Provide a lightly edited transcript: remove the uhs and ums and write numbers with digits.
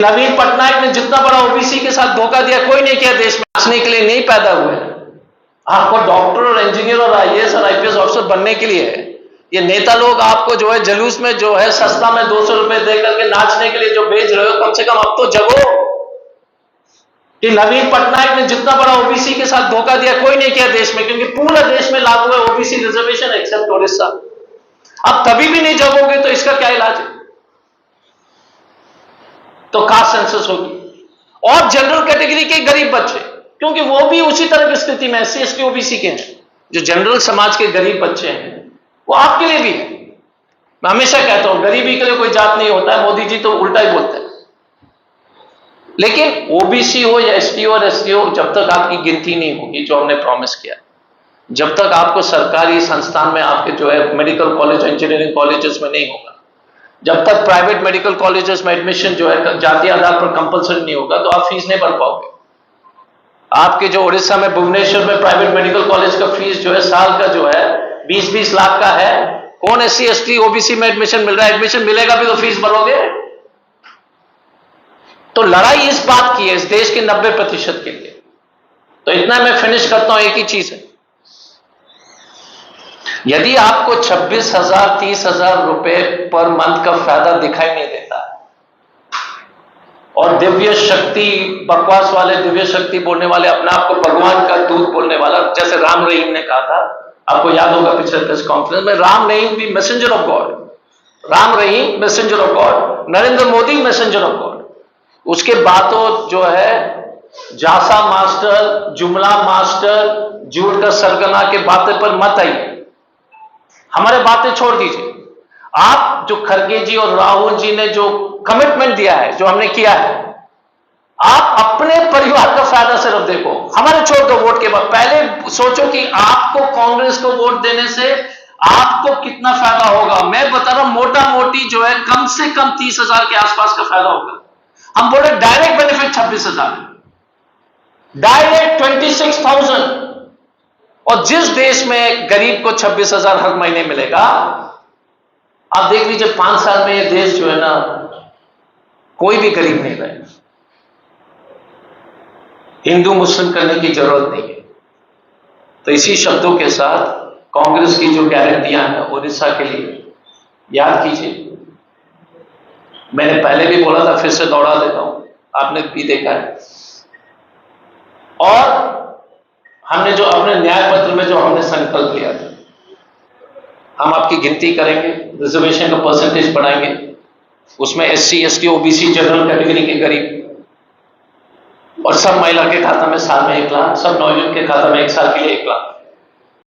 नवीन पटनायक ने जितना बड़ा ओबीसी के साथ धोखा दिया कोई नहीं किया देश में। नाचने के लिए नहीं पैदा हुए। आपको डॉक्टर और इंजीनियर और आईएएस और आईपीएस ऑफिसर बनने के लिए है। ये नेता लोग आपको जो है जलूस में जो है सस्ता में 200 रुपए देकर के नाचने के लिए जो भेज रहे हो, कम से कम अब तो जगो कि नवीन पटनायक ने जितना बड़ा ओबीसी के साथ धोखा दिया कोई नहीं किया देश में, क्योंकि पूरे देश में लागू है ओबीसी रिजर्वेशन एक्सेप्ट ओडिशा। अब तभी भी नहीं जगोगे तो इसका क्या इलाज है? तो कास्ट सेंसस होगी और जनरल कैटेगरी के गरीब बच्चे, क्योंकि वो भी उसी तरह की स्थिति में एससी एसटी ओबीसी के हैं। जो जनरल समाज के गरीब बच्चे हैं वो आपके लिए भी है। मैं हमेशा कहता हूं गरीबी के लिए कोई जात नहीं होता है, मोदी जी तो उल्टा ही बोलते हैं। लेकिन ओबीसी हो या एसटी और एसटी हो, जब तक आपकी गिनती नहीं होगी जो हमने प्रॉमिस किया, जब तक आपको सरकारी संस्थान में आपके जो है मेडिकल कॉलेज इंजीनियरिंग कॉलेजेस में नहीं होगा, जब तक प्राइवेट मेडिकल कॉलेजेस में एडमिशन जो है जातीय आधार पर कंपलसरी नहीं होगा, तो आप फीस नहीं भर पाओगे। आपके जो उड़ीसा में भुवनेश्वर में प्राइवेट मेडिकल कॉलेज का फीस जो है साल का जो है 20-20 लाख का है। कौन एससी एसटी ओबीसी में एडमिशन मिल रहा है? एडमिशन मिलेगा भी तो फीस भरोगे। तो लड़ाई इस बात की है, इस देश के 90% के लिए। तो इतना मैं फिनिश करता हूं, एक ही चीज है, यदि आपको 26,000 30,000 रुपए पर मंथ का फायदा दिखाई नहीं देता है और दिव्य शक्ति बकवास वाले, दिव्य शक्ति बोलने वाले, अपने आप को भगवान का दूत बोलने वाला, जैसे राम रहीम ने कहा था, आपको याद होगा पिछले प्रेस कॉन्फ्रेंस में, राम रहीम भी messenger of God, Ram Rahim messenger of God, Narendra Modi messenger of God. उसके बातों जो है जासा मास्टर, जुमला मास्टर, झूठ का सरगना के बातें पर मत आइए, हमारे बातें छोड़ दीजिए। आप जो खड़गे जी और राहुल जी ने जो कमिटमेंट दिया है, जो हमने किया है, आप अपने परिवार का फायदा सिर्फ देखो, हमारे छोड़ दो वोट के बाद। पहले सोचो कि आपको कांग्रेस को वोट देने से आपको कितना फायदा होगा। मैं बता रहा हूं मोटा मोटी जो है कम से कम 30,000 के आसपास का फायदा होगा। हम बोले डायरेक्ट बेनिफिट 26,000, डायरेक्ट 26,000। और जिस देश में गरीब को 26,000 हर महीने मिलेगा, आप देख लीजिए 5 साल में ये देश जो है ना, कोई भी गरीब नहीं रहेगा। हिंदू मुस्लिम करने की जरूरत नहीं है। तो इसी शब्दों के साथ कांग्रेस की जो गारंटियां हैं उड़ीसा के लिए याद कीजिए। मैंने पहले भी बोला था, फिर से दोहरा देता हूं, आपने भी देखा है। और हमने जो अपने न्याय पत्र में जो हमने संकल्प लिया था, हम आपकी गिनती करेंगे, रिजर्वेशन का परसेंटेज बढ़ाएंगे, उसमें SC ST OBC general category के गरीब और सब महिला के खाता में साल में 1 लाख, सब नौजवान के खाता में 1 साल के लिए 1 लाख।